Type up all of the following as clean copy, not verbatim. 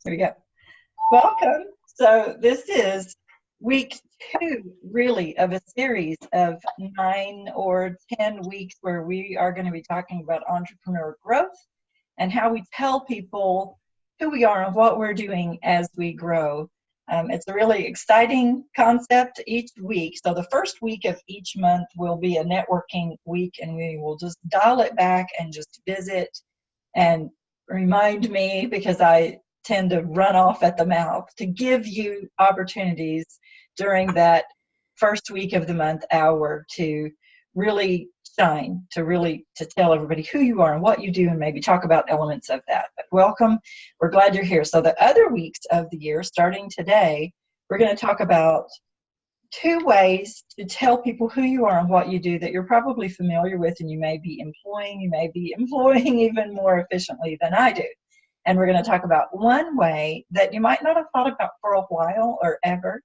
Here we go. Welcome. So this is week 2, really, of a series of 9 or 10 weeks where we are going to be talking about entrepreneur growth and how we tell people who we are and what we're doing as we grow. It's a really exciting concept each week. So the first week of each month will be a networking week, and we will just dial it back and just visit and remind me, because I tend to run off at the mouth, to give you opportunities during that first week of the month hour to really shine, to tell everybody who you are and what you do, and maybe talk about elements of that. But welcome, we're glad you're here. So the other weeks of the year, starting today, we're going to talk about 2 ways to tell people who you are and what you do that you're probably familiar with and you may be employing even more efficiently than I do. And we're going to talk about one way that you might not have thought about for a while or ever.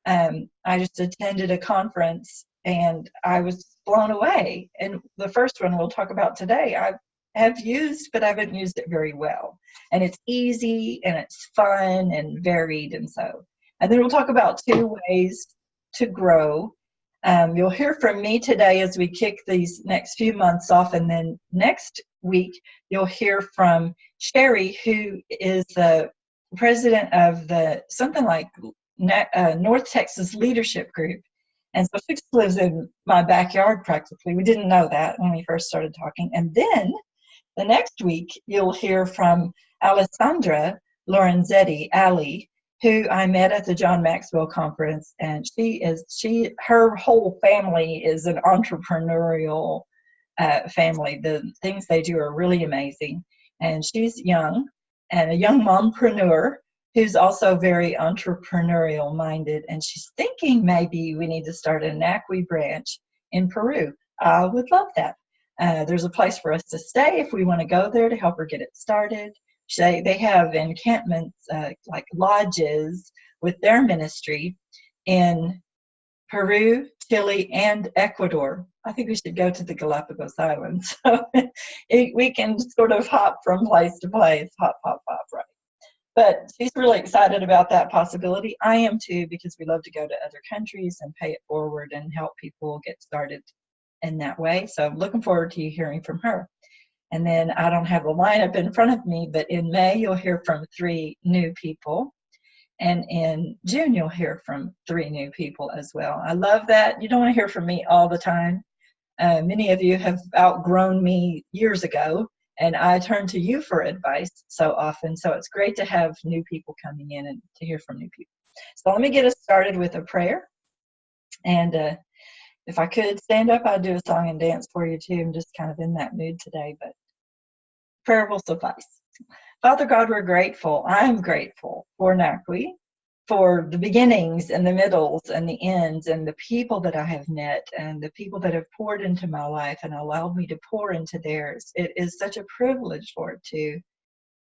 I just attended a conference and I was blown away. And the first one we'll talk about today, I have used, but I haven't used it very well. And it's easy and it's fun and varied. And then we'll talk about 2 ways to grow. You'll hear from me today as we kick these next few months off, and then next week you'll hear from Sherry, who is the president of the North Texas Leadership Group. And so she just lives in my backyard practically. We didn't know that when we first started talking. And then the next week you'll hear from Alessandra Lorenzetti, Ali, who I met at the John Maxwell conference, and her whole family is an entrepreneurial family. The things they do are really amazing, and she's young and a young mompreneur who's also very entrepreneurial minded, and she's thinking maybe we need to start a NACWE branch in Peru. I would love that. There's a place for us to stay if we want to go there to help her get it started. They have encampments, like lodges, with their ministry in Peru, Chile, and Ecuador. I think we should go to the Galapagos Islands. So we can sort of hop from place to place, hop, right? But she's really excited about that possibility. I am too, because we love to go to other countries and pay it forward and help people get started in that way. So I'm looking forward to you hearing from her. And then I don't have the lineup in front of me, but in May you'll hear from 3 new people. And in June you'll hear from 3 new people as well. I love that. You don't want to hear from me all the time. Many of you have outgrown me years ago, and I turn to you for advice so often. So it's great to have new people coming in and to hear from new people. So let me get us started with a prayer. And if I could stand up, I'd do a song and dance for you too. I'm just kind of in that mood today, but prayer will suffice. Father God, we're grateful. I'm grateful for NACWE, for the beginnings and the middles and the ends, and the people that I have met and the people that have poured into my life and allowed me to pour into theirs. It is such a privilege, Lord, to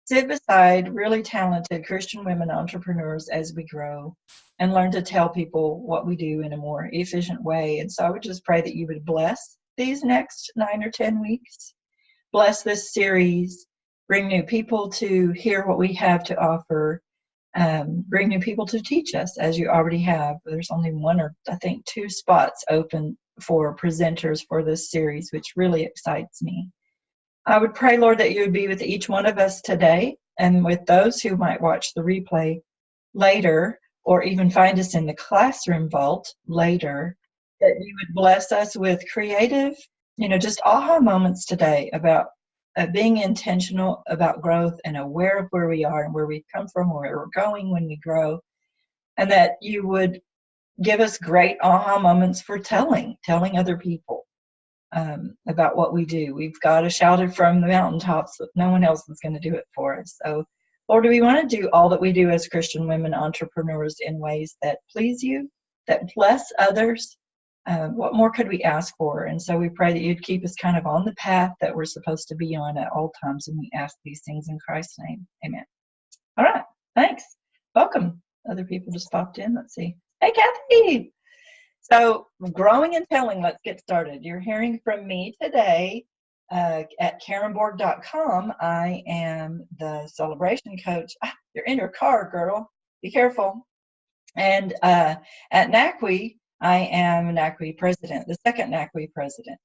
sit beside really talented Christian women entrepreneurs as we grow and learn to tell people what we do in a more efficient way. And so I would just pray that you would bless these next 9 or 10 weeks, bless this series, bring new people to hear what we have to offer, bring new people to teach us, as you already have. There's only 1 or I think 2 spots open for presenters for this series, which really excites me. I would pray, Lord, that you would be with each one of us today, and with those who might watch the replay later, or even find us in the classroom vault later, that you would bless us with creative, just aha moments today about being intentional about growth and aware of where we are and where we've come from, where we're going when we grow, and that you would give us great aha moments for telling other people about what we do. We've got to shout it from the mountaintops, but no one else is going to do it for us. So, Lord, we want to do all that we do as Christian women entrepreneurs in ways that please you, that bless others. What more could we ask for? And so we pray that you'd keep us kind of on the path that we're supposed to be on at all times, and we ask these things in Christ's name. Amen. All right. Thanks. Welcome. Other people just popped in. Let's see. Hey, Kathy. So growing and telling, let's get started. You're hearing from me today at KarenBourg.com. I am the celebration coach. You're in your car, girl. Be careful. And at NACWE, I am NACWE president, the second NACWE president.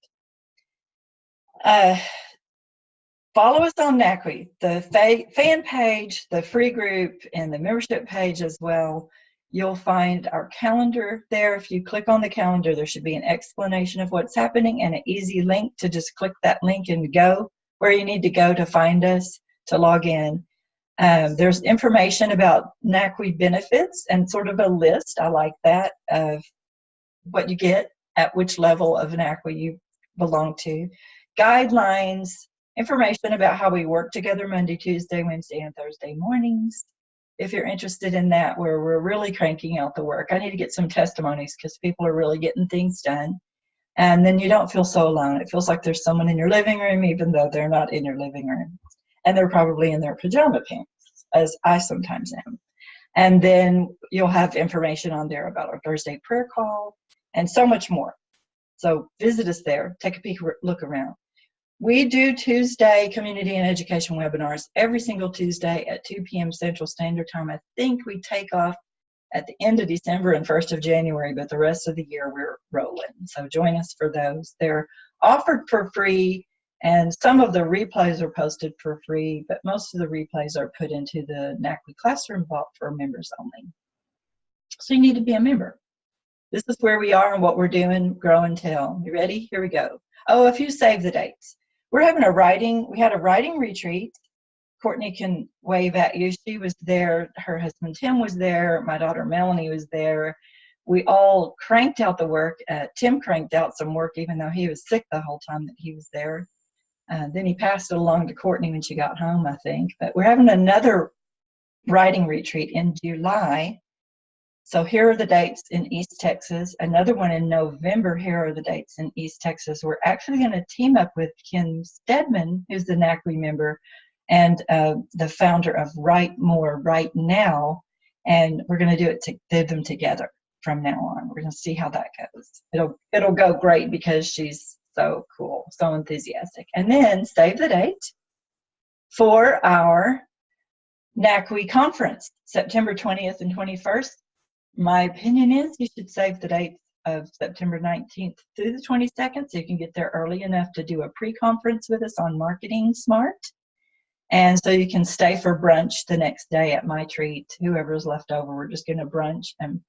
Follow us on NACWE, the fan page, the free group, and the membership page as well. You'll find our calendar there. If you click on the calendar, there should be an explanation of what's happening and an easy link to just click that link and go where you need to go to find us, to log in. There's information about NACWE benefits and sort of a list, I like that, of what you get at which level of NACWE you belong to. Guidelines, information about how we work together Monday, Tuesday, Wednesday, and Thursday mornings. If you're interested in that, where we're really cranking out the work. I need to get some testimonies because people are really getting things done. And then you don't feel so alone. It feels like there's someone in your living room, even though they're not in your living room. And they're probably in their pajama pants, as I sometimes am. And then you'll have information on there about our Thursday prayer call and so much more. So visit us there. Take a peek, look around. We do Tuesday community and education webinars every single Tuesday at 2 p.m. Central Standard Time. I think we take off at the end of December and 1st of January, but the rest of the year we're rolling. So join us for those. They're offered for free, and some of the replays are posted for free, but most of the replays are put into the NACWE Classroom Vault for members only. So you need to be a member. This is where we are and what we're doing, grow and tell. You ready? Here we go. Oh, a few save the dates. We had a writing retreat. Courtney can wave at you. She was there. Her husband Tim was there. My daughter Melanie was there. We all cranked out the work. Tim cranked out some work even though he was sick the whole time that he was there. Then he passed it along to Courtney when she got home, I think. But we're having another writing retreat in July. So here are the dates in East Texas. Another one in November. Here are the dates in East Texas. We're actually going to team up with Kim Stedman, who's the NACWE member, and the founder of Write More, Right Now. And we're going to do them together from now on. We're going to see how that goes. It'll go great because she's so cool, so enthusiastic. And then save the date for our NACWE conference, September 20th and 21st. My opinion is you should save the date of September 19th through the 22nd so you can get there early enough to do a pre-conference with us on Marketing Smart. And so you can stay for brunch the next day at my treat. Whoever's left over, we're just going to brunch and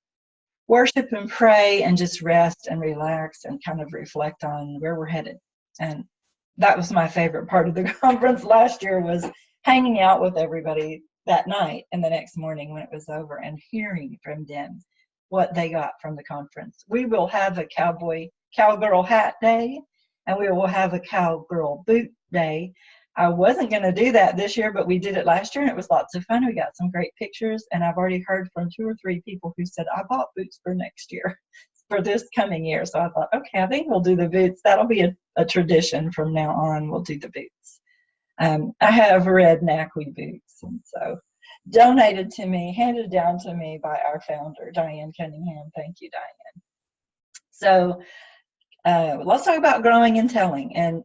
worship and pray and just rest and relax and kind of reflect on where we're headed. And that was my favorite part of the conference last year, was hanging out with everybody that night and the next morning when it was over and hearing from them what they got from the conference. We will have a cowgirl hat day, and we will have a cowgirl boot day. I wasn't going to do that this year, but we did it last year, and it was lots of fun. We got some great pictures, and I've already heard from 2 or 3 people who said, I bought boots for next year, for this coming year. So I thought, okay, I think we'll do the boots. That'll be a tradition from now on. We'll do the boots. I have red NACWE boots, and so donated to me, handed down to me by our founder, Diane Cunningham. Thank you, Diane. So let's talk about growing and telling. And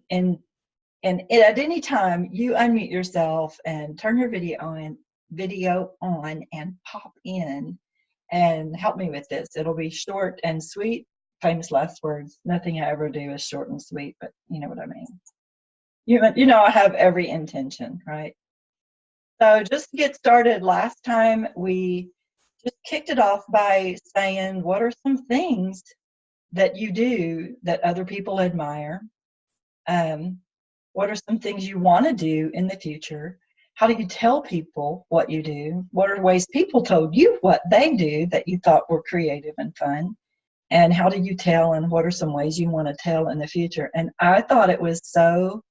at any time, you unmute yourself and turn your video on and pop in and help me with this. It'll be short and sweet, famous last words. Nothing I ever do is short and sweet, but you know what I mean. You know I have every intention, right? So just to get started, last time we just kicked it off by saying, what are some things that you do that other people admire? What are some things you want to do in the future? How do you tell people what you do? What are ways people told you what they do that you thought were creative and fun? And how do you tell, and what are some ways you want to tell in the future? And I thought it was so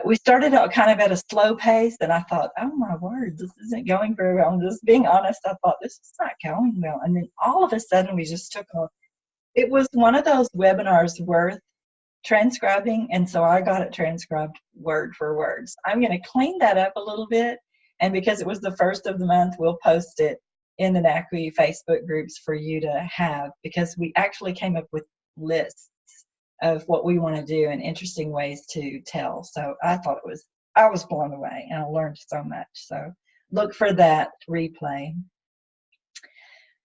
we started out kind of at a slow pace, and I thought, oh my word, this isn't going very well. I'm just being honest. I thought, this is not going well. And then all of a sudden we just took off. It was one of those webinars worth transcribing, and so I got it transcribed word for word. So I'm going to clean that up a little bit, and because it was the first of the month, we'll post it in the NACWE Facebook groups for you to have, because we actually came up with lists of what we want to do and interesting ways to tell. So I was blown away, and I learned so much. So look for that replay.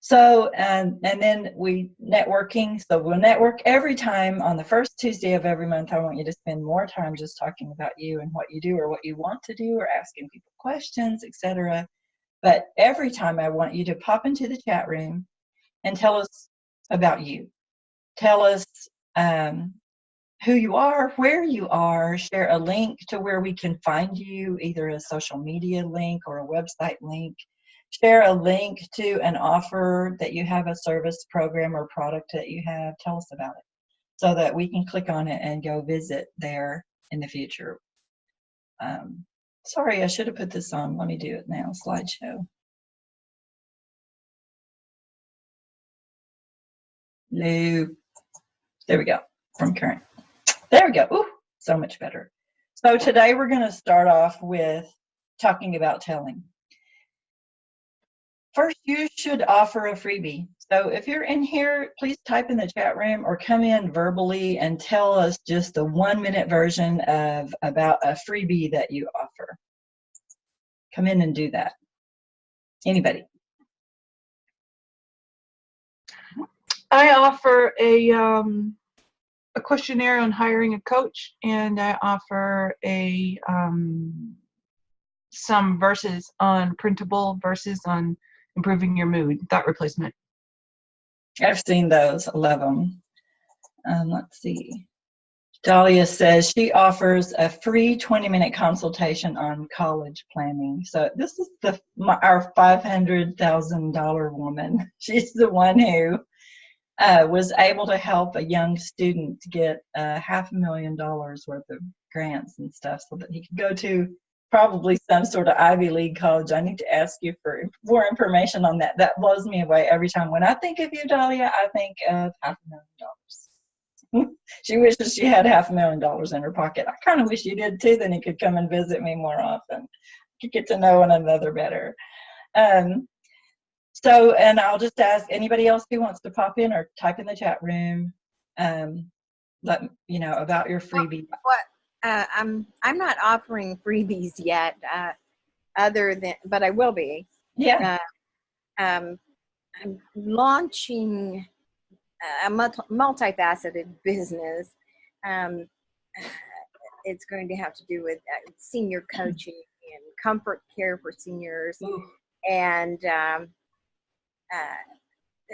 So, and then we networking. So we'll network every time on the first Tuesday of every month. I want you to spend more time just talking about you and what you do or what you want to do or asking people questions, etc. But every time I want you to pop into the chat room and tell us about you. Tell us who you are, where you are, share a link to where we can find you, either a social media link or a website link. Share a link to an offer that you have, a service, program, or product that you have. Tell us about it so that we can click on it and go visit there in the future. Sorry, I should have put this on. Let me do it now, slideshow. No. There we go, from current. There we go. Ooh, so much better. So today we're going to start off with talking about telling. First, you should offer a freebie. So if you're in here, please type in the chat room or come in verbally and tell us just the 1-minute version of about a freebie that you offer. Come in and do that. Anybody? I offer a questionnaire on hiring a coach, and I offer a some verses on printable verses on improving your mood, thought replacement. I've seen those. I love them. Let's see. Dahlia says she offers a free 20-minute consultation on college planning. So this is our $500,000 woman. She's the one who was able to help a young student get $500,000 worth of grants and stuff so that he could go to probably some sort of Ivy League college. I need to ask you for more information on that. That blows me away every time. When I think of you, Dahlia, I think of $500,000. She wishes she had $500,000 in her pocket. I kind of wish you did too, then he could come and visit me more often. Could get to know one another better. So, and I'll just ask anybody else who wants to pop in or type in the chat room, let you know about your freebie. I'm not offering freebies yet, but I will be. Yeah. I'm launching a multifaceted business. It's going to have to do with senior coaching and comfort care for seniors. Ooh. And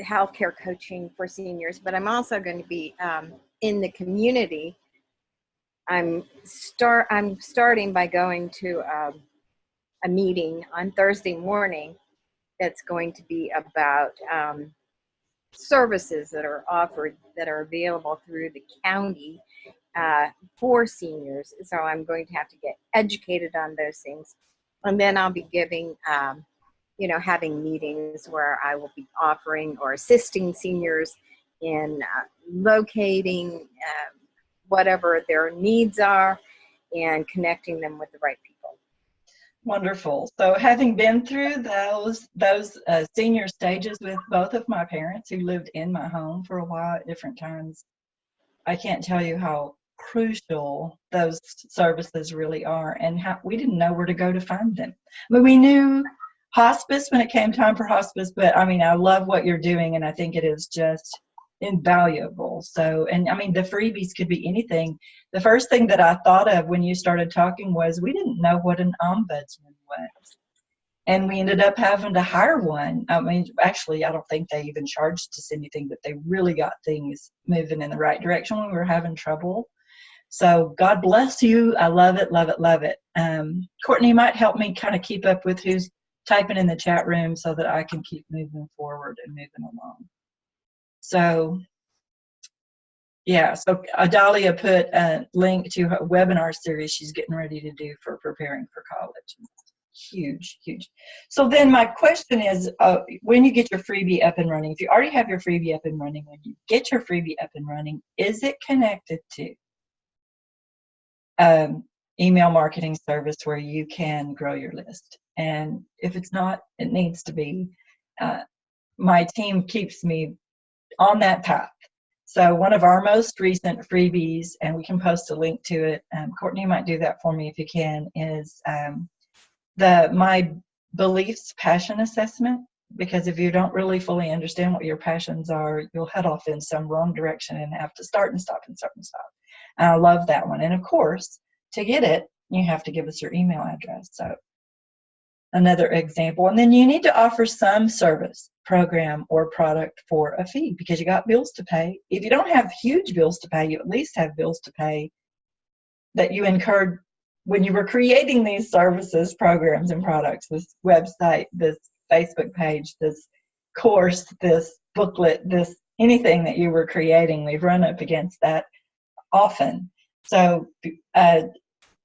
healthcare coaching for seniors, but I'm also going to be in the community. I'm starting by going to a meeting on Thursday morning that's going to be about services that are offered, that are available through the county for seniors. So I'm going to have to get educated on those things, and then I'll be giving having meetings where I will be offering or assisting seniors in locating whatever their needs are and connecting them with the right people. Wonderful. So having been through those senior stages with both of my parents who lived in my home for a while at different times, I can't tell you how crucial those services really are, and how we didn't know where to go to find them. I mean, we knew hospice when it came time for hospice, but I mean, I love what you're doing, and I think it is just invaluable. So, and I mean, the freebies could be anything. The first thing that I thought of when you started talking was we didn't know what an ombudsman was, and we ended up having to hire one. I mean, actually, I don't think they even charged us anything, but they really got things moving in the right direction when we were having trouble. So God bless you. I love it, love it, love it. Courtney might help me kind of keep up with who's typing in the chat room so that I can keep moving forward and moving along. So, yeah, so Adalia put a link to her webinar series she's getting ready to do for preparing for college. Huge, huge. So then my question is, when you get your freebie up and running, if you already have your freebie up and running, when you get your freebie up and running, is it connected to email marketing service where you can grow your list? And if it's not, it needs to be. My team keeps me on that path. So one of our most recent freebies, and we can post a link to it, Courtney might do that for me if you can, is my beliefs passion assessment, because if you don't really fully understand what your passions are, you'll head off in some wrong direction and have to start and stop and start and stop. And I love that one. And of course, to get it, you have to give us your email address. So another example. And then you need to offer some service, program, or product for a fee, because you got bills to pay. If you don't have huge bills to pay, you at least have bills to pay that you incurred when you were creating these services, programs, and products, this website, this Facebook page, this course, this booklet, this anything that you were creating. We've run up against that often. So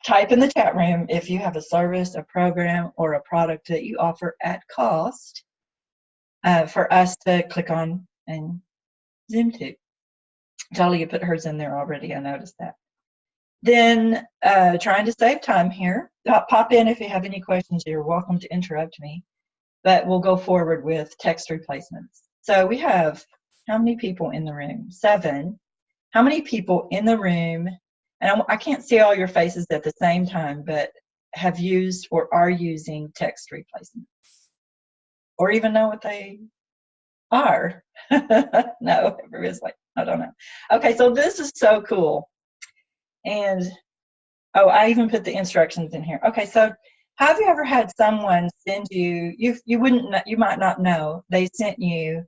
type in the chat room if you have a service, a program, or a product that you offer at cost for us to click on and zoom to. Jolly, you put hers in there already. I noticed that. Then trying to save time here. Pop in if you have any questions. You're welcome to interrupt me. But we'll go forward with text replacements. So we have how many people in the room? 7. How many people in the room, and I can't see all your faces at the same time, but have used or are using text replacements? Or even know what they are? No, everybody's like, I don't know. Okay, so this is so cool. And, oh, I even put the instructions in here. Okay, so have you ever had someone send you, you might not know, they sent you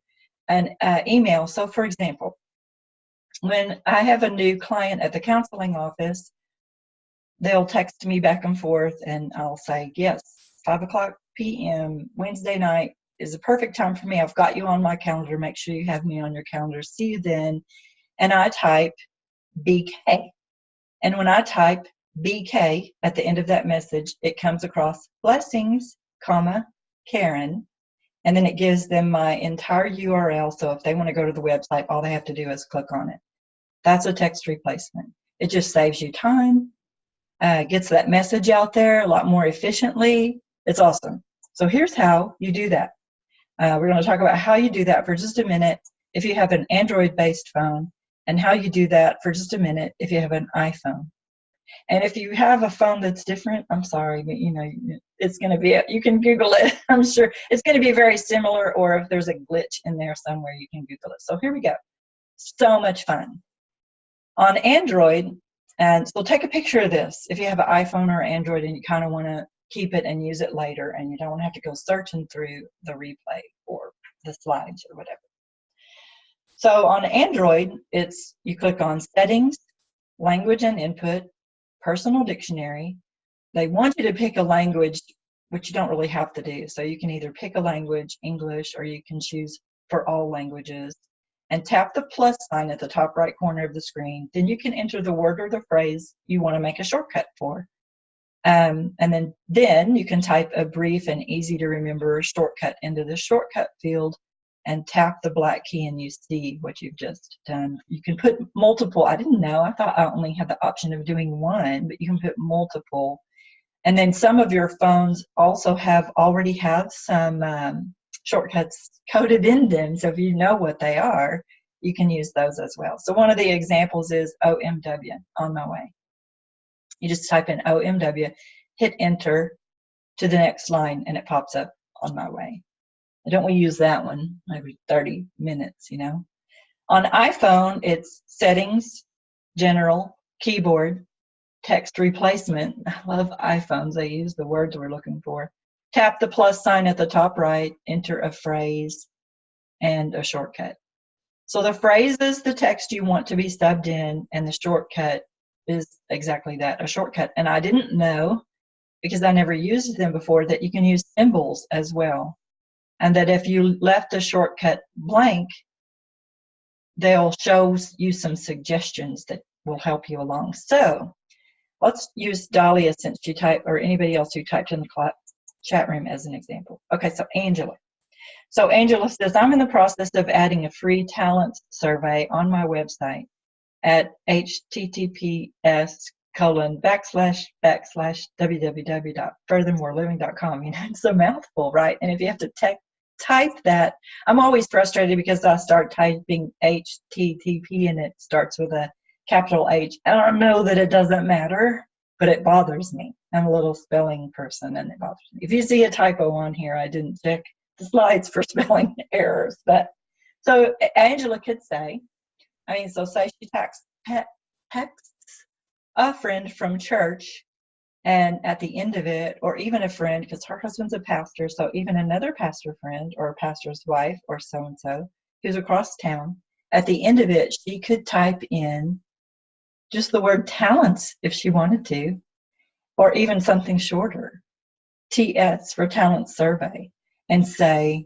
an email. So for example, when I have a new client at the counseling office, they'll text me back and forth and I'll say, yes, 5:00 p.m. Wednesday night is a perfect time for me. I've got you on my calendar. Make sure you have me on your calendar. See you then. And I type BK. And when I type BK at the end of that message, it comes across blessings, comma, Karen, and then it gives them my entire URL. So if they want to go to the website, all they have to do is click on it. That's a text replacement. It just saves you time, gets that message out there a lot more efficiently. It's awesome. So here's how you do that. We're going to talk about how you do that for just a minute if you have an Android-based phone, and how you do that for just a minute if you have an iPhone. And if you have a phone that's different, I'm sorry, but you know, it's going to be, you can Google it. I'm sure it's going to be very similar, or if there's a glitch in there somewhere, you can Google it. So here we go. So much fun. On Android, and so take a picture of this. If you have an iPhone or Android and you kind of want to keep it and use it later, and you don't want to have to go searching through the replay or the slides or whatever. So on Android, you click on Settings, Language and Input, Personal Dictionary. They want you to pick a language, which you don't really have to do. So you can either pick a language, English, or you can choose for all languages, and tap the plus sign at the top right corner of the screen. Then you can enter the word or the phrase you want to make a shortcut for. And then you can type a brief and easy to remember shortcut into the shortcut field and tap the black key and you see what you've just done. You can put multiple. I didn't know. I thought I only had the option of doing one, but you can put multiple. And then some of your phones also already have some shortcuts coded in them. So if you know what they are, you can use those as well. So one of the examples is OMW, on my way. You just type in OMW, hit enter to the next line, and it pops up, on my way. Don't we use that one every 30 minutes, you know? On iPhone, it's Settings, General, Keyboard, Text Replacement. I love iPhones. They use the words we're looking for. Tap the plus sign at the top right, enter a phrase and a shortcut. So the phrase is the text you want to be subbed in, and the shortcut is exactly that, a shortcut. And I didn't know, because I never used them before, that you can use symbols as well. And that if you left a shortcut blank, they'll show you some suggestions that will help you along. So let's use Dahlia, since she typed, or anybody else who typed in the chat room, as an example. Okay, so Angela. So Angela says, I'm in the process of adding a free talent survey on my website at https://www.furthermoreliving.com. You know, it's a mouthful, right? And if you have to type that, I'm always frustrated because I start typing HTTP and it starts with a capital H. And I know that it doesn't matter. but it bothers me. I'm a little spelling person, and it bothers me. If you see a typo on here, I didn't check the slides for spelling errors. But so Angela could say, so say she texts a friend from church, and at the end of it, or even a friend, because her husband's a pastor, so even another pastor friend or a pastor's wife or so-and-so who's across town, at the end of it, she could type in just the word talents if she wanted to, or even something shorter, TS for talent survey, and say,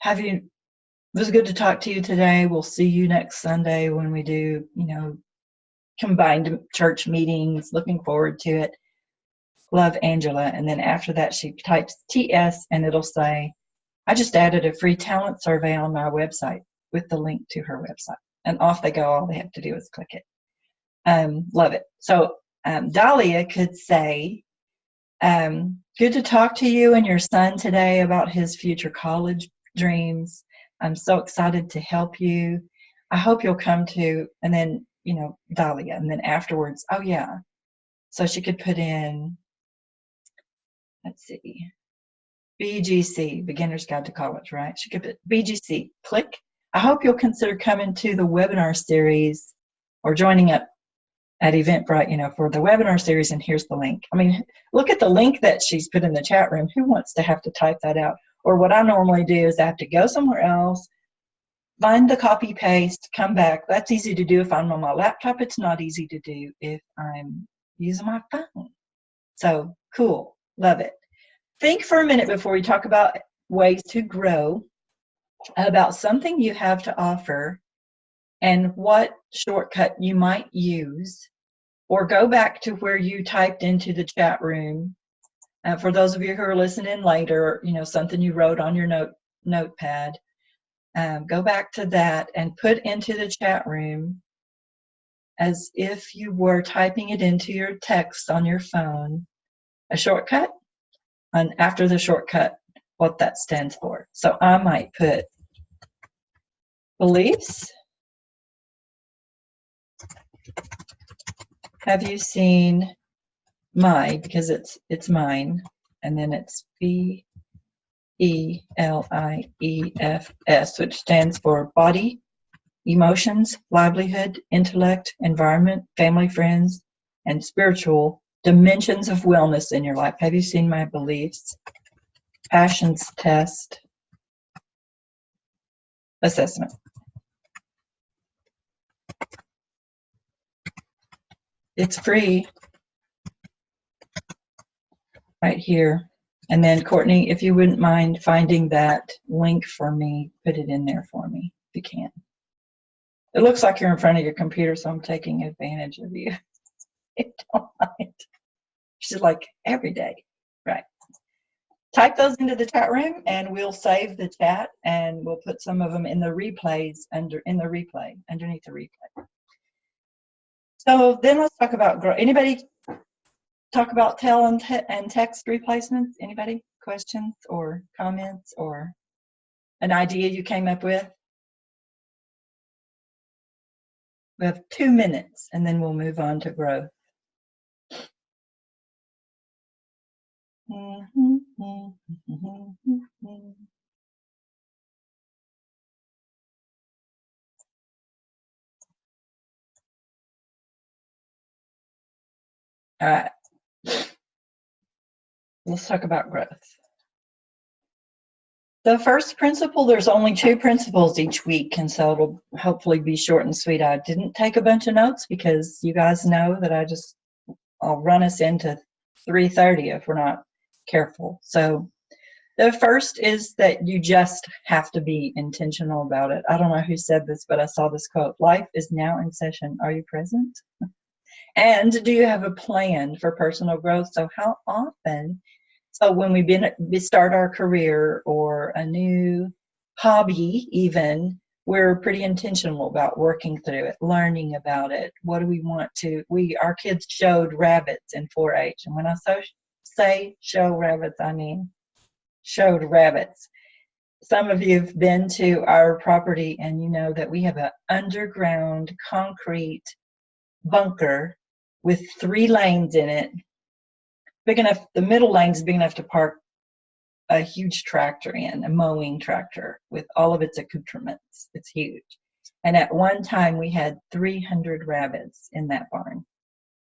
it was good to talk to you today. We'll see you next Sunday when we do, combined church meetings. Looking forward to it. Love, Angela. And then after that, she types TS, and it'll say, I just added a free talent survey on my website with the link to her website. And off they go. All they have to do is click it. Love it. So Dahlia could say, good to talk to you and your son today about his future college dreams. I'm so excited to help you. I hope you'll come to, and then, Dahlia. And then afterwards, oh yeah. So she could put in, let's see, BGC, Beginner's Guide to College, right? She could put BGC, click. I hope you'll consider coming to the webinar series or joining up at Eventbrite, for the webinar series, and here's the link. Look at the link that she's put in the chat room. Who wants to have to type that out? Or what I normally do is I have to go somewhere else, find the copy paste, come back. That's easy to do if I'm on my laptop. It's not easy to do if I'm using my phone. So cool. Love it. Think for a minute before we talk about ways to grow about something you have to offer and what shortcut you might use, or go back to where you typed into the chat room. For those of you who are listening later, something you wrote on your notepad, go back to that and put into the chat room as if you were typing it into your text on your phone, a shortcut, and after the shortcut, what that stands for. So I might put beliefs. Have you seen my, because it's mine, and then it's BELIEFS, which stands for body, emotions, livelihood, intellect, environment, family, friends, and spiritual dimensions of wellness in your life. Have you seen my beliefs? Passions test assessment. It's free right here. And then Courtney, if you wouldn't mind finding that link for me, put it in there for me if you can. It looks like you're in front of your computer, so I'm taking advantage of you. Don't mind. She's like, every day. Right. Type those into the chat room, and we'll save the chat, and we'll put some of them in the replays underneath the replay. So then let's talk about growth. Anybody talk about tell and text replacements? Anybody? Questions or comments or an idea you came up with? We have 2 minutes, and then we'll move on to growth. All right. Let's talk about growth. The first principle, there's only 2 principles each week, and so it'll hopefully be short and sweet. I didn't take a bunch of notes because you guys know that I'll run us into 3:30 if we're not careful. So the first is that you just have to be intentional about it. I don't know who said this, but I saw this quote: life is now in session. Are you present? And do you have a plan for personal growth? So how often, so when we start our career or a new hobby even, we're pretty intentional about working through it, learning about it. What do we want to, our kids showed rabbits in 4-H. And when I say show rabbits, I mean showed rabbits. Some of you have been to our property and you know that we have an underground concrete bunker with 3 lanes in it, big enough. The middle lane is big enough to park a huge tractor in, a mowing tractor with all of its accoutrements. It's huge. And at one time we had 300 rabbits in that barn.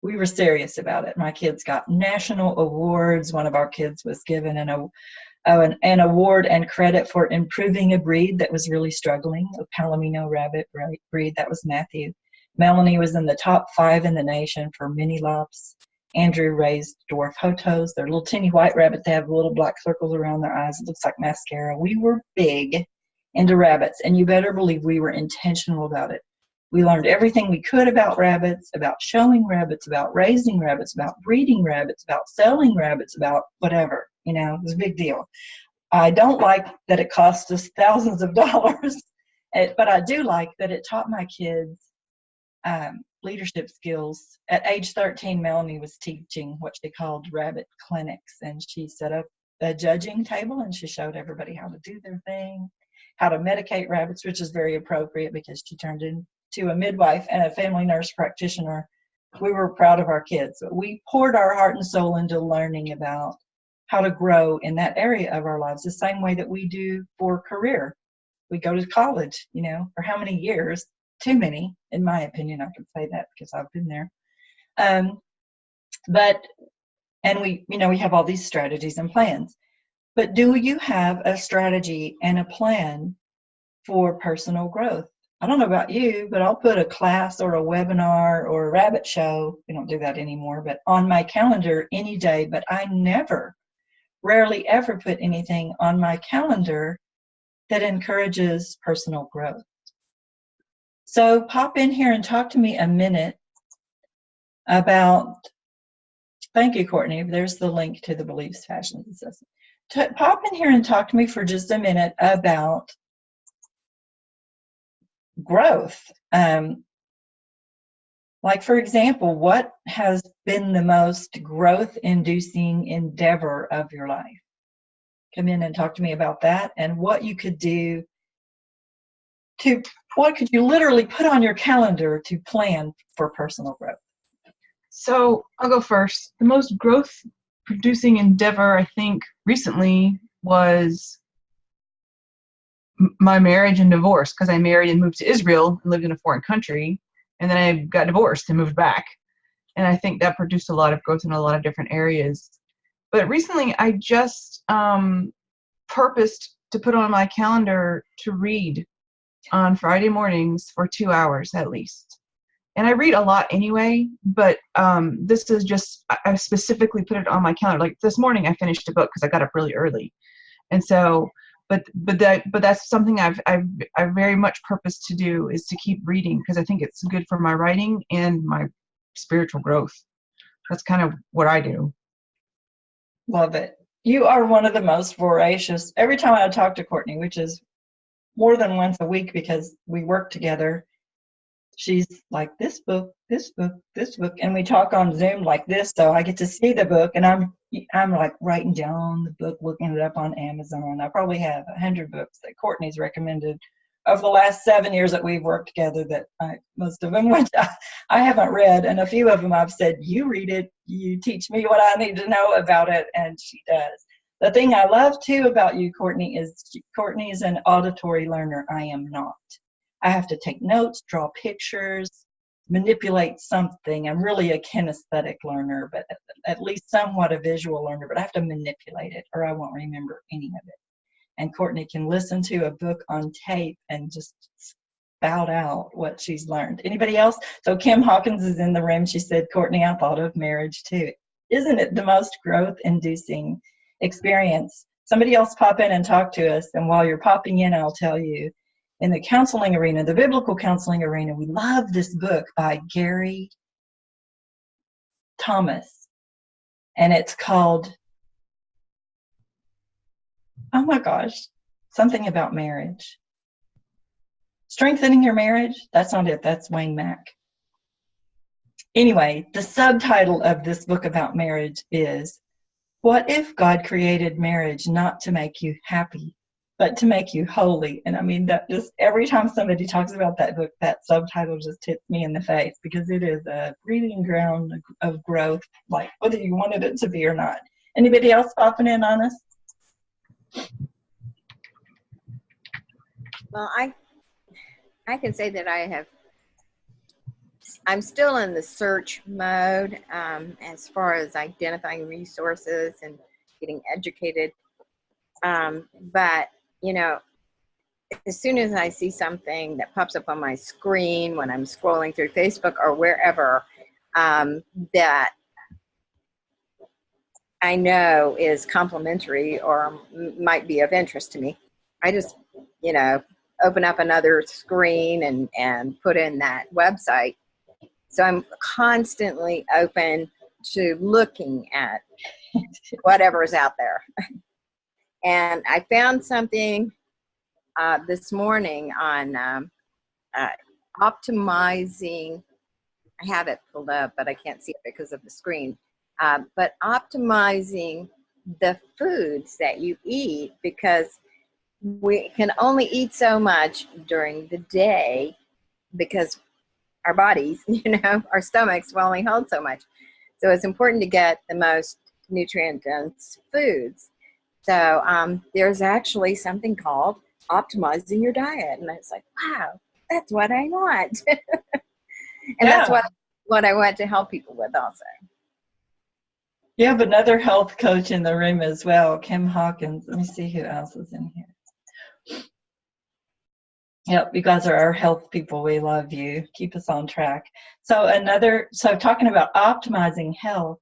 We were serious about it. My kids got national awards. One of our kids was given an award and credit for improving a breed that was really struggling, a Palomino rabbit breed. That was Matthew. Melanie was in the top 5 in the nation for mini lops. Andrew raised dwarf hotos. They're little teeny white rabbits. They have little black circles around their eyes. It looks like mascara. We were big into rabbits, and you better believe we were intentional about it. We learned everything we could about rabbits, about showing rabbits, about raising rabbits, about breeding rabbits, about selling rabbits, about whatever. You know, it was a big deal. I don't like that it cost us thousands of dollars, but I do like that it taught my kids leadership skills. At age 13, Melanie was teaching what she called rabbit clinics, and she set up a judging table and she showed everybody how to do their thing, how to medicate rabbits, which is very appropriate because she turned into a midwife and a family nurse practitioner. We were proud of our kids. We poured our heart and soul into learning about how to grow in that area of our lives, the same way that we do for career. We go to college, you know, for how many years? Too many, in my opinion. I can say that because I've been there. And we, you know, we have all these strategies and plans. But do you have a strategy and a plan for personal growth? I don't know about you, but I'll put a class or a webinar or a rabbit show, we don't do that anymore, but on my calendar any day. But I rarely ever put anything on my calendar that encourages personal growth. So pop in here and talk to me a minute about, thank you, Courtney. There's the link to the Beliefs Fashion Assessment. Pop in here and talk to me for just a minute about growth. Like, for example, what has been the most growth-inducing endeavor of your life? Come in and talk to me about that and what you could do what could you literally put on your calendar to plan for personal growth? So I'll go first. The most growth-producing endeavor, I think, recently was my marriage and divorce, because I married and moved to Israel and lived in a foreign country, and then I got divorced and moved back. And I think that produced a lot of growth in a lot of different areas. But recently I just purposed to put on my calendar to read on Friday mornings for 2 hours at least. And I read a lot anyway, but this is just, I specifically put it on my calendar. Like this morning I finished a book because I got up really early. And so, but that's something I've very much purposed to do, is to keep reading, because I think it's good for my writing and my spiritual growth. That's kind of what I do. Love it. You are one of the most voracious. Every time I talk to Courtney, which is more than once a week because we work together, she's like, this book, this book, this book, and we talk on Zoom like this, so I get to see the book, and I'm like writing down the book, looking it up on Amazon. I probably have 100 books that Courtney's recommended over the last 7 years that we've worked together, that most of them which I haven't read, and a few of them I've said, you read it, you teach me what I need to know about it, and she does. The thing I love too about you, Courtney, is Courtney is an auditory learner. I am not. I have to take notes, draw pictures, manipulate something. I'm really a kinesthetic learner, but at least somewhat a visual learner, but I have to manipulate it or I won't remember any of it. And Courtney can listen to a book on tape and just spout out what she's learned. Anybody else? So Kim Hawkins is in the room. She said, Courtney, I thought of marriage too. Isn't it the most growth-inducing experience? Somebody else pop in and talk to us, and while you're popping in, I'll tell you, in the counseling arena, the biblical counseling arena, we love this book by Gary Thomas, and it's called, oh my gosh, something about marriage. Strengthening Your Marriage? That's not it, that's Wayne Mack. Anyway, the subtitle of this book about marriage is, what if God created marriage not to make you happy, but to make you holy. And I mean, that just every time somebody talks about that book, that subtitle just hits me in the face, because it is a breeding ground of growth, like whether you wanted it to be or not. Anybody else popping in on us? Well, I can say that I'm still in the search mode as far as identifying resources and getting educated. But, you know, as soon as I see something that pops up on my screen when I'm scrolling through Facebook or wherever, that I know is complimentary or might be of interest to me, I just, you know, open up another screen and put in that website. So I'm constantly open to looking at whatever is out there. And I found something this morning on optimizing. I have it pulled up, but I can't see it because of the screen. But optimizing the foods that you eat, because we can only eat so much during the day because our bodies, you know, our stomachs will only hold so much. So it's important to get the most nutrient-dense foods. So there's actually something called optimizing your diet. And I was like, wow, that's what I want. And that's what I want to help people with also. You have another health coach in the room as well, Kim Hawkins. Let me see who else is in here. Yep, you guys are our health people. We love you. Keep us on track. So talking about optimizing health,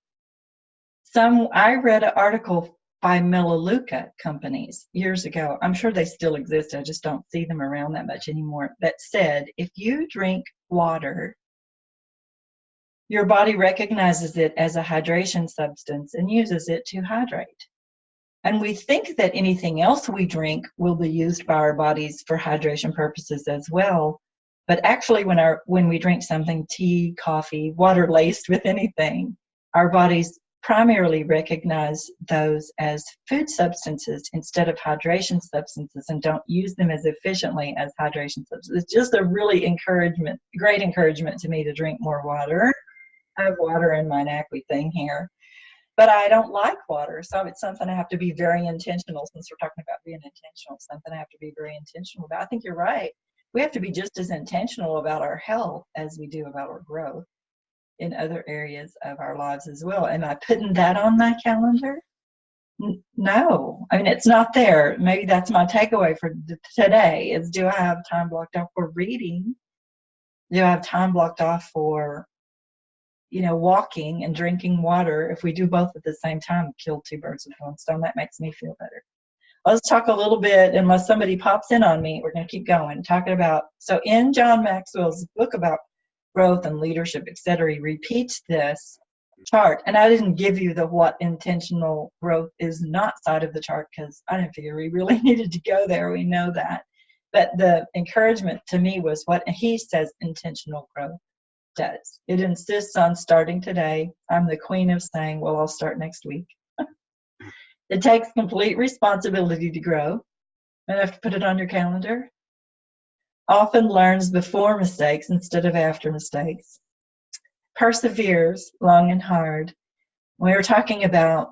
I read an article by Melaleuca companies years ago. I'm sure they still exist. I just don't see them around that much anymore. That said, if you drink water, your body recognizes it as a hydration substance and uses it to hydrate. And we think that anything else we drink will be used by our bodies for hydration purposes as well. But actually, when we drink something, tea, coffee, water laced with anything, our bodies primarily recognize those as food substances instead of hydration substances, and don't use them as efficiently as hydration substances. It's just a really great encouragement to me to drink more water. I have water in my NACWE thing here, but I don't like water, so it's something I have to be very intentional. Since we're talking about being intentional, something I have to be very intentional about. I think you're right. We have to be just as intentional about our health as we do about our growth in other areas of our lives as well. Am I putting that on my calendar? No. I mean, it's not there. Maybe that's my takeaway for today is, do I have time blocked off for reading? Do I have time blocked off for, walking and drinking water? If we do both at the same time, kill two birds with one stone. That makes me feel better. Let's talk a little bit, unless somebody pops in on me, we're going to keep going, talking about, so in John Maxwell's book about growth and leadership, etc., he repeats this chart. And I didn't give you the what intentional growth is not side of the chart, because I didn't figure we really needed to go there. We know that. But the encouragement to me was what he says intentional growth does. It insists on starting today. I'm the queen of saying, well, I'll start next week. It takes complete responsibility to grow. And I have to put it on your calendar. Often learns before mistakes instead of after mistakes. Perseveres long and hard. We were talking about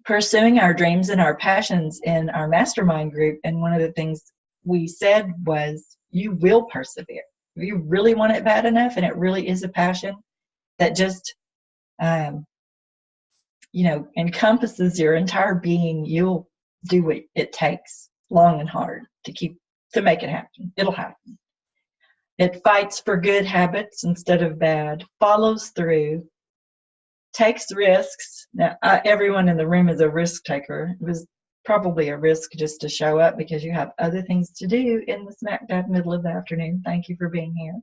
pursuing our dreams and our passions in our mastermind group, and one of the things we said was, you will persevere. If you really want it bad enough, and it really is a passion that just encompasses your entire being, you'll do what it takes long and hard to make it happen. It'll happen. It fights for good habits instead of bad, follows through, takes risks. Now, everyone in the room is a risk taker. It was probably a risk just to show up because you have other things to do in the smack dab middle of the afternoon. Thank you for being here.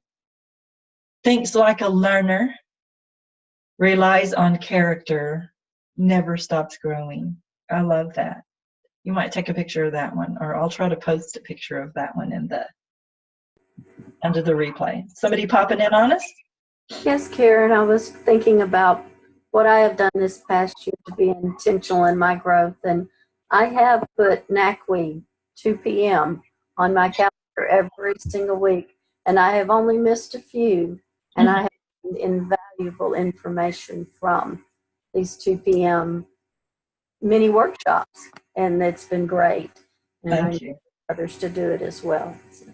Thinks like a learner, relies on character, never stops growing. I love that. You might take a picture of that one, or I'll try to post a picture of that one under the replay. Somebody popping in on us? Yes, Karen, I was thinking about what I have done this past year to be intentional in my growth, and I have put NACWE 2 p.m. on my calendar every single week. And I have only missed a few, and I have invaluable information from these 2 p.m. mini workshops, and it's been great. And I Thank you. encourage others to do it as well. So,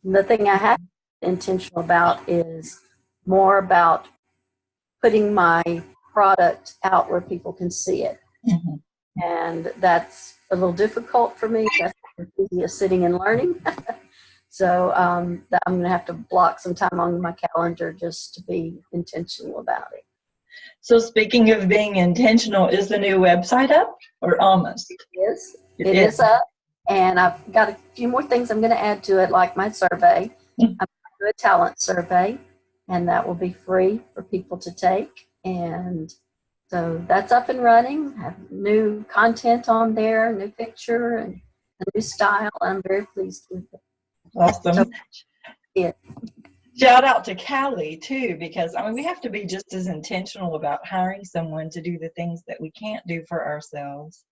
the thing I have been intentional about is more about putting my product out where people can see it. Mhm. And that's a little difficult for me. That's as easy as sitting and learning. So I'm going to have to block some time on my calendar just to be intentional about it. So speaking of being intentional, is the new website up or almost? It is up. And I've got a few more things I'm going to add to it, like my survey. I'm going to do a talent survey, and that will be free for people to take. And so that's up and running. I have new content on there, new picture, and a new style. I'm very pleased with it. Awesome. So, yeah. Shout out to Callie too, because I mean we have to be just as intentional about hiring someone to do the things that we can't do for ourselves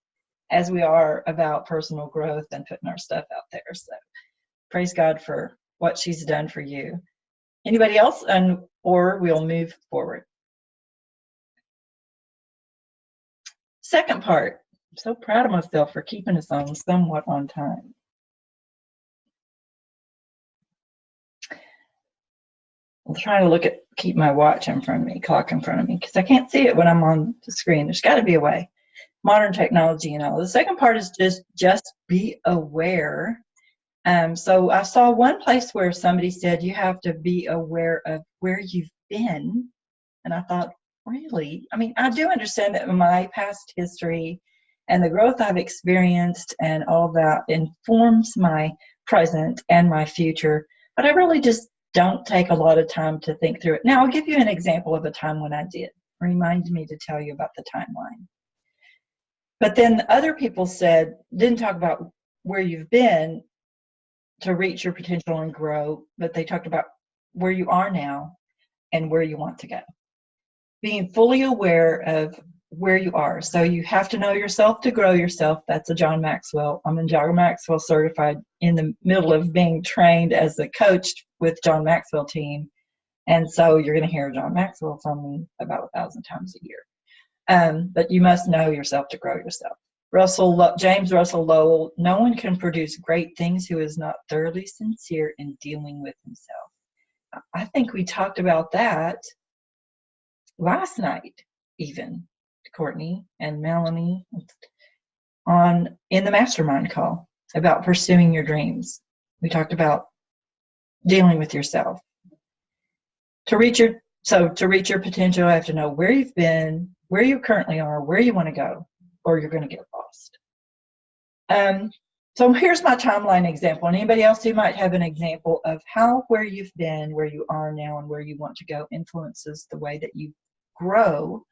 as we are about personal growth and putting our stuff out there. So praise God for what she's done for you. Anybody else? Or we'll move forward. Second part. I'm so proud of myself for keeping us on somewhat on time. I'm trying to keep my watch in front of me, clock in front of me, because I can't see it when I'm on the screen. There's got to be a way. Modern technology and all. The second part is just be aware. So I saw one place where somebody said you have to be aware of where you've been. And I thought, really? I mean, I do understand that my past history and the growth I've experienced and all that informs my present and my future. But I really just don't take a lot of time to think through it. Now, I'll give you an example of a time when I did. Remind me to tell you about the timeline. But then other people didn't talk about where you've been to reach your potential and grow, but they talked about where you are now and where you want to go. Being fully aware of where you are. So you have to know yourself to grow yourself. That's a John Maxwell. I'm in John Maxwell certified, in the middle of being trained as a coach with John Maxwell team. And so you're going to hear John Maxwell from me about 1,000 times a year. But you must know yourself to grow yourself. James Russell Lowell, no one can produce great things who is not thoroughly sincere in dealing with himself. I think we talked about that last night, even Courtney and Melanie in the mastermind call about pursuing your dreams. We talked about dealing with yourself. To reach your potential, I have to know where you've been, where you currently are, where you want to go, or you're going to get lost. So here's my timeline example. And anybody else who might have an example of how where you've been, where you are now, and where you want to go influences the way that you grow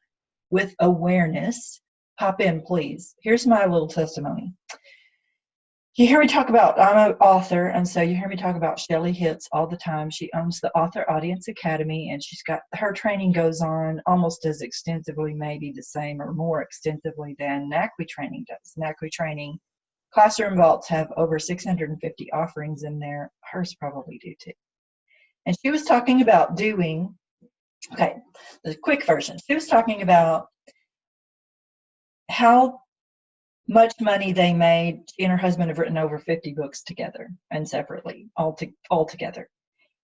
with awareness, pop in, please. Here's my little testimony. You hear me talk about, I'm an author, and so you hear me talk about Shelley Hitz all the time. She owns the Author Audience Academy, and her training goes on almost as extensively, maybe the same or more extensively than NACWE training does. NACWE training classroom vaults have over 650 offerings in there. Hers probably do too. And she was talking about the quick version. She was talking about how much money they made. She and her husband have written over 50 books together and separately, all together.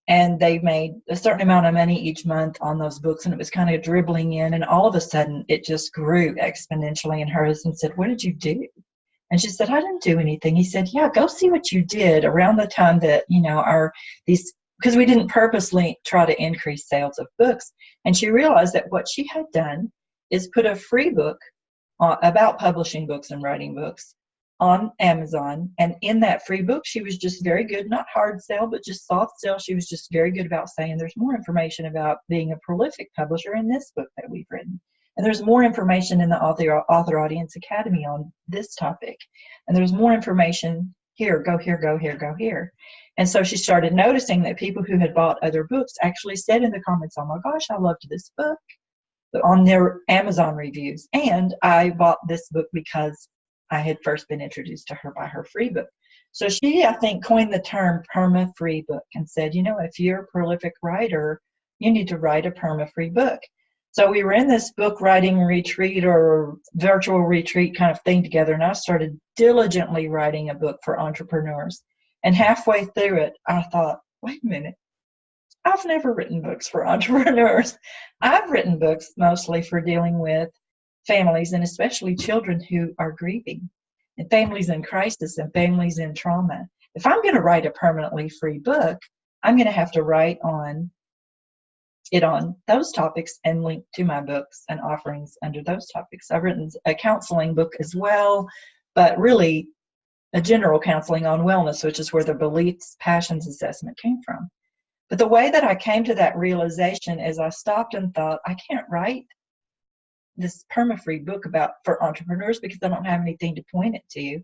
And they made a certain amount of money each month on those books, and it was kind of dribbling in, and all of a sudden it just grew exponentially. And her husband said, "What did you do?" And she said, "I didn't do anything." He said, "Yeah, go see what you did around the time that, because we didn't purposely try to increase sales of books." And she realized that what she had done is put a free book about publishing books and writing books on Amazon. And in that free book, she was just very good, not hard sell, but just soft sell. She was just very good about saying there's more information about being a prolific publisher in this book that we've written. And there's more information in the Author Audience Academy on this topic. And there's more information here, go here, go here, go here. And so she started noticing that people who had bought other books actually said in the comments, "Oh my gosh, I loved this book," on their Amazon reviews. And I bought this book because I had first been introduced to her by her free book. So she, I think, coined the term perma-free book and said, you know, if you're a prolific writer, you need to write a perma-free book. So we were in this book writing retreat or virtual retreat kind of thing together, and I started diligently writing a book for entrepreneurs. And halfway through it, I thought, wait a minute, I've never written books for entrepreneurs. I've written books mostly for dealing with families and especially children who are grieving, and families in crisis and families in trauma. If I'm going to write a permanently free book, I'm going to have to write on those topics and link to my books and offerings under those topics. I've written a counseling book as well, but really a general counseling on wellness, which is where the beliefs, passions assessment came from. But the way that I came to that realization is I stopped and thought, I can't write this perma-free book for entrepreneurs because I don't have anything to point it to.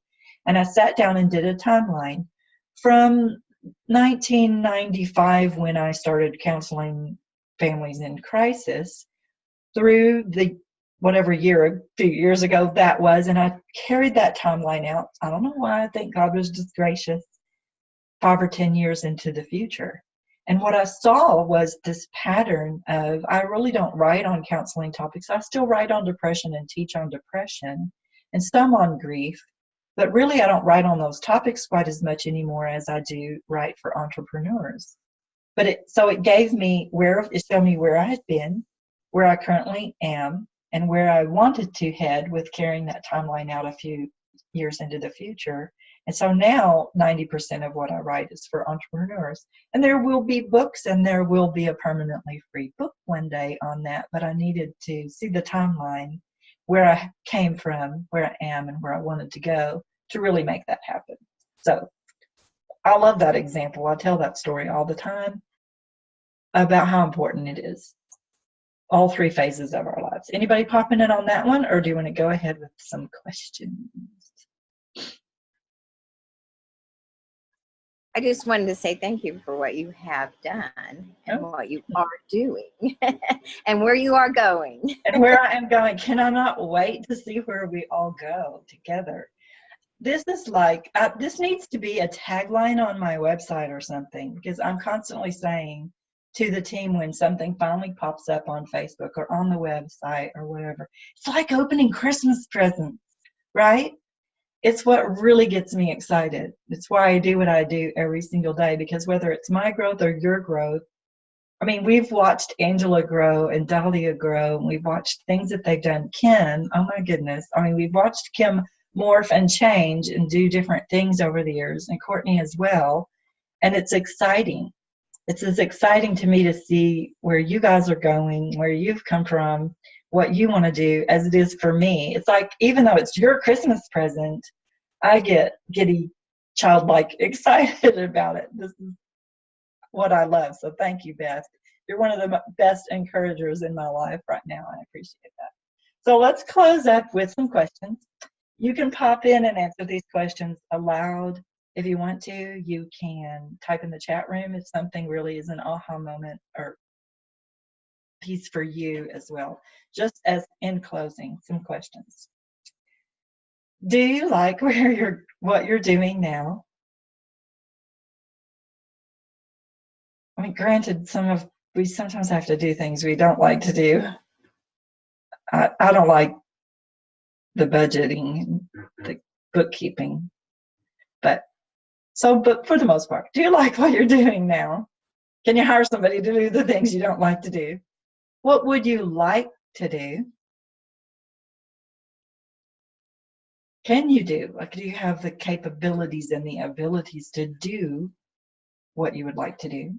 And I sat down and did a timeline from 1995, when I started counseling families in crisis, through the whatever year, a few years ago that was, and I carried that timeline out. I don't know why. I think God was just gracious, 5 or 10 years into the future. And what I saw was this pattern of, I really don't write on counseling topics. I still write on depression and teach on depression and some on grief, but really I don't write on those topics quite as much anymore as I do write for entrepreneurs. But so it showed me where I had been, where I currently am, and where I wanted to head with carrying that timeline out a few years into the future. And so now 90% of what I write is for entrepreneurs. And there will be books, and there will be a permanently free book one day on that, but I needed to see the timeline, where I came from, where I am, and where I wanted to go to really make that happen. So I love that example. I tell that story all the time about how important it is. All 3 phases of our lives. Anybody popping in on that one, or do you want to go ahead with some questions? I just wanted to say thank you for what you have done and what you are doing and where you are going. And where I am going. Can I not wait to see where we all go together? This is like, this needs to be a tagline on my website or something, because I'm constantly saying to the team when something finally pops up on Facebook or on the website or whatever, it's like opening Christmas presents, right? It's what really gets me excited. It's why I do what I do every single day, because whether it's my growth or your growth, I mean, we've watched Angela grow and Dahlia grow, and we've watched things that they've done. Kim, oh my goodness. I mean, we've watched Kim morph and change and do different things over the years, and Courtney as well. And it's exciting. It's as exciting to me to see where you guys are going, where you've come from, what you want to do, as it is for me. It's like, even though it's your Christmas present, I get giddy, childlike excited about it. This is what I love. So thank you, Beth. You're one of the best encouragers in my life right now. I appreciate that. So let's close up with some questions. You can pop in and answer these questions aloud if you want to. You can type in the chat room if something really is an aha moment or piece for you as well. Just as in closing, some questions. Do you like what you're doing now? I mean, granted, we sometimes have to do things we don't like to do. I don't like the budgeting, the bookkeeping, but for the most part, do you like what you're doing now? Can you hire somebody to do the things you don't like to do? What would you like to do? Can you do? Like, do you have the capabilities and the abilities to do what you would like to do?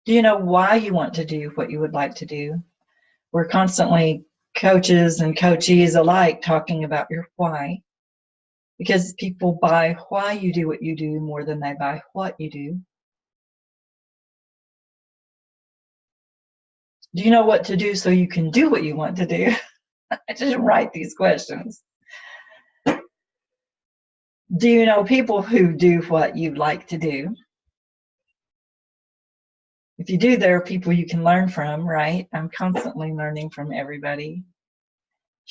Do you know why you want to do what you would like to do? We're constantly, coaches and coachees alike, talking about your why, because people buy why you do what you do more than they buy what you do. Do you know what to do so you can do what you want to do? I just write these questions. Do you know people who do what you'd like to do? If you do, there are people you can learn from, right? I'm constantly learning from everybody.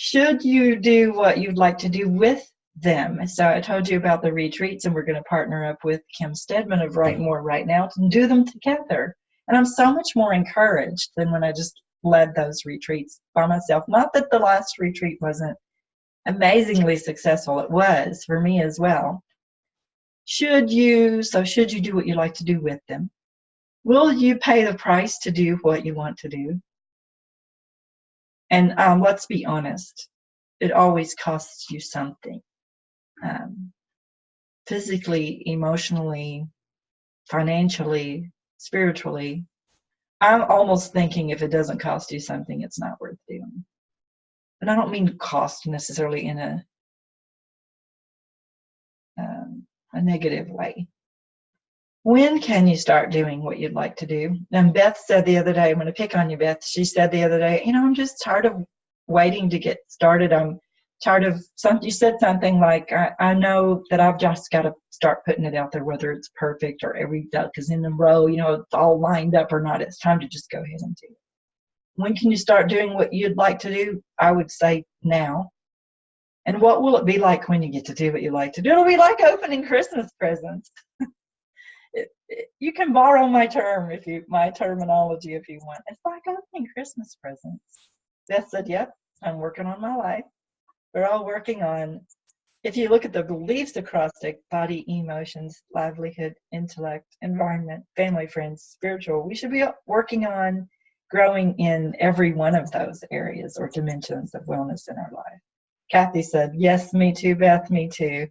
Should you do what you'd like to do with them? So I told you about the retreats, and we're going to partner up with Kim Stedman of Write More right now to do them together. And I'm so much more encouraged than when I just led those retreats by myself. Not that the last retreat wasn't amazingly successful. It was for me as well. Should you do what you like to do with them? Will you pay the price to do what you want to do? And let's be honest, it always costs you something. Physically, emotionally, financially, spiritually. I'm almost thinking if it doesn't cost you something, it's not worth doing. And I don't mean cost necessarily in a negative way. When can you start doing what you'd like to do? And Beth said the other day, I'm going to pick on you, Beth. She said the other day, I'm just tired of waiting to get started. I'm tired of something. You said something like, I know that I've just got to start putting it out there, whether it's perfect or every duck is in a row, it's all lined up or not. It's time to just go ahead and do it. When can you start doing what you'd like to do? I would say now. And what will it be like when you get to do what you like to do? It'll be like opening Christmas presents. You can borrow my terminology if you want. It's like opening Christmas presents. Beth said, yep, I'm working on my life. We're all working on, if you look at the beliefs acrostic, body, emotions, livelihood, intellect, environment, family, friends, spiritual, we should be working on growing in every one of those areas or dimensions of wellness in our life. Kathy said, yes, me too, Beth, me too.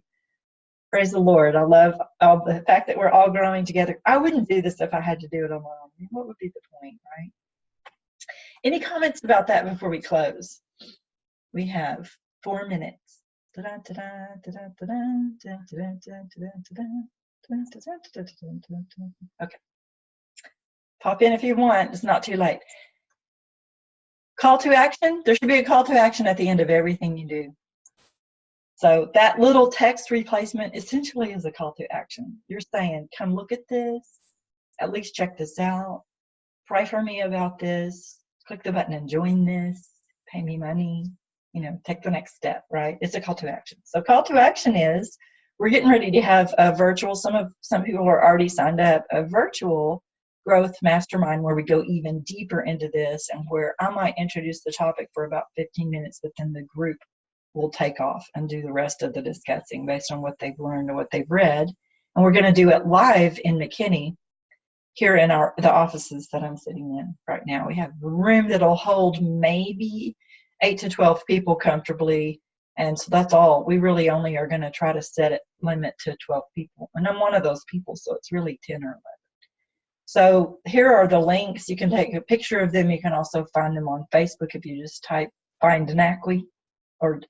Praise the Lord. I love the fact that we're all growing together. I wouldn't do this if I had to do it alone. What would be the point, right? Any comments about that before we close? We have 4 minutes. Okay. Pop in if you want. It's not too late. Call to action. There should be a call to action at the end of everything you do. So that little text replacement essentially is a call to action. You're saying, come look at this, at least check this out, pray for me about this, click the button and join this, pay me money, take the next step, right? It's a call to action. So call to action is, we're getting ready to have a virtual, some people are already signed up, a virtual growth mastermind where we go even deeper into this and where I might introduce the topic for about 15 minutes, but then the group will take off and do the rest of the discussing based on what they've learned and what they've read. And we're going to do it live in McKinney here in the offices that I'm sitting in right now. We have a room that'll hold maybe 8 to 12 people comfortably. And so that's all. We really only are going to try to set it limit to 12 people. And I'm one of those people, so it's really 10 or 11. So here are the links. You can take a picture of them. You can also find them on Facebook if you just find NACWE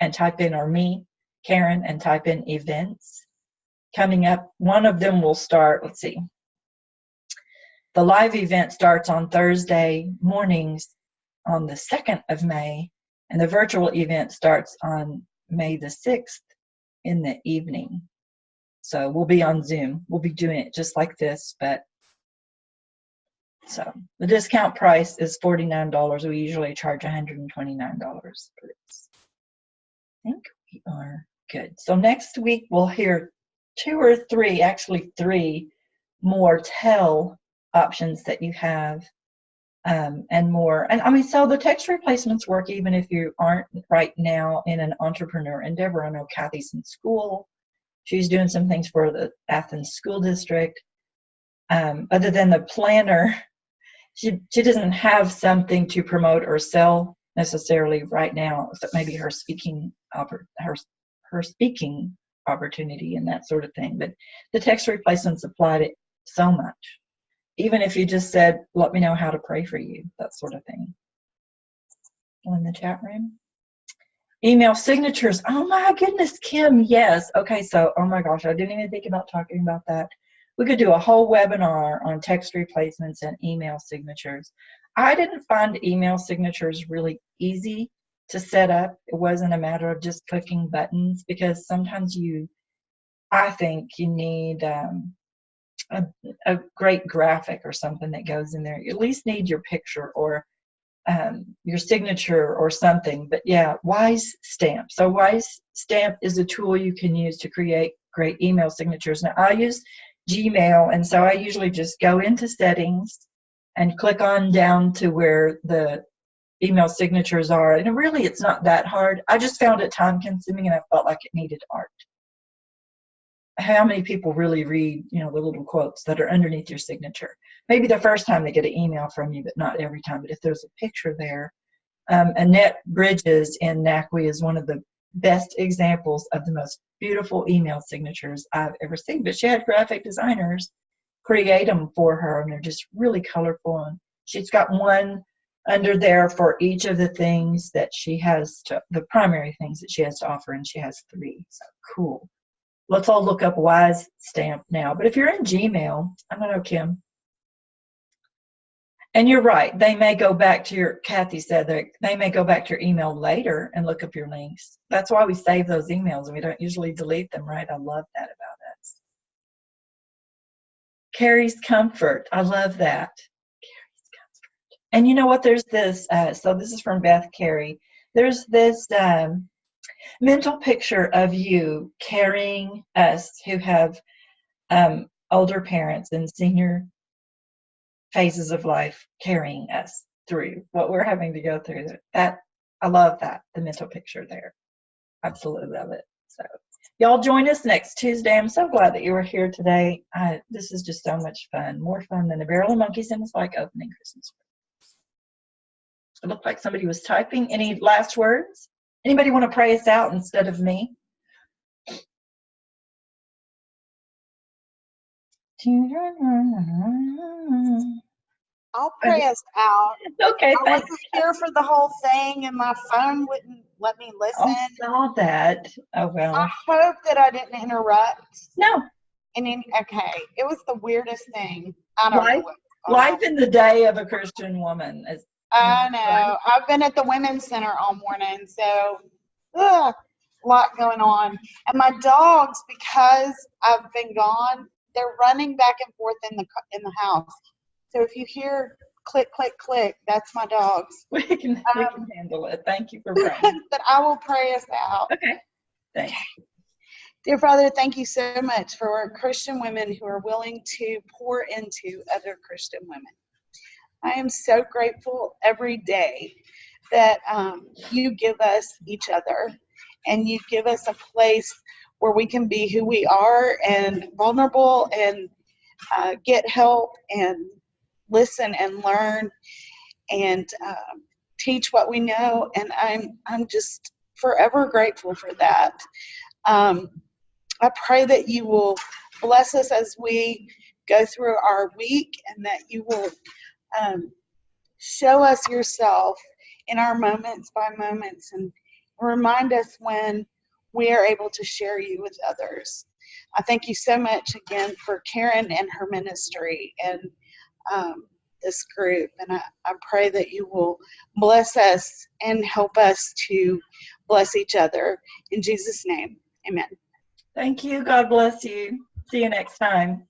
and type in or me, Karen, and type in events. Coming up, one of them will start, let's see. The live event starts on Thursday mornings on the 2nd of May, and the virtual event starts on May the 6th in the evening. So we'll be on Zoom. We'll be doing it just like this, but so the discount price is $49. We usually charge $129 for this. I think we are good. So next week we'll hear 2 or 3, actually 3 more tell options that you have and more. And so the text replacements work even if you aren't right now in an entrepreneur endeavor. I know Kathy's in school. She's doing some things for the Athens School District. Other than the planner, she doesn't have something to promote or sell necessarily right now, except maybe her speaking opportunity and that sort of thing. But the text replacements apply to so much. Even if you just said, let me know how to pray for you, that sort of thing. In the chat room. Email signatures. Oh my goodness, Kim, yes. Okay, so, oh my gosh, I didn't even think about talking about that. We could do a whole webinar on text replacements and email signatures. I didn't find email signatures really easy to set up. It wasn't a matter of just clicking buttons, because sometimes I think you need a great graphic or something that goes in there. You at least need your picture or your signature or something. But yeah, Wise Stamp. So Wise Stamp is a tool you can use to create great email signatures. Now I use Gmail, and so I usually just go into settings and click on down to where the email signatures are. And really, it's not that hard. I just found it time consuming, and I felt like it needed art. How many people really read, the little quotes that are underneath your signature? Maybe the first time they get an email from you, but not every time. But if there's a picture there, Annette Bridges in NACWE is one of the best examples of the most beautiful email signatures I've ever seen. But she had graphic designers create them for her, and they're just really colorful. And she's got one under there for each of the things that she has the primary things that she has to offer, and she has 3. So cool. Let's all look up Wise Stamp now. But if you're in Gmail, I don't know, Kim. And you're right. They may go back to Kathy said that they may go back to your email later and look up your links. That's why we save those emails, and we don't usually delete them, right? I love that about us. Carrie's Comfort. I love that. Carrie's Comfort. And you know what? There's this, so this is from Beth Carey. There's this mental picture of you carrying us who have older parents and senior phases of life, carrying us through what we're having to go through. That I love that, the mental picture there. Absolutely love it. So y'all join us next Tuesday. I'm so glad that you were here today. This is just so much fun, more fun than a barrel of monkeys, and it's like opening Christmas presents. It looked like somebody was typing. Any last words? Anybody want to pray us out instead of me? I'll pray us out. Okay, I thanks. wasn't here for the whole thing, and my phone wouldn't let me listen. I saw that. Oh, well. I hope that I didn't interrupt. No. Okay, it was the weirdest thing. I don't know. Life in the day of a Christian woman. I know. I've been at the Women's Center all morning, so a lot going on. And my dogs, because I've been gone, they're running back and forth in the house. So if you hear click, click, click, that's my dogs. We can handle it. Thank you for praying. But I will pray us out. Okay. Thanks. Dear Father, thank you so much for Christian women who are willing to pour into other Christian women. I am so grateful every day that you give us each other, and you give us a place where we can be who we are and vulnerable and get help and listen and learn and teach what we know. And I'm just forever grateful for that. I pray that you will bless us as we go through our week, and that you will show us yourself in our moments by moments, and remind us when we are able to share you with others. I thank you so much again for Karen and her ministry and this group, and I pray that you will bless us and help us to bless each other. In Jesus' name, amen. Thank you. God bless you. See you next time.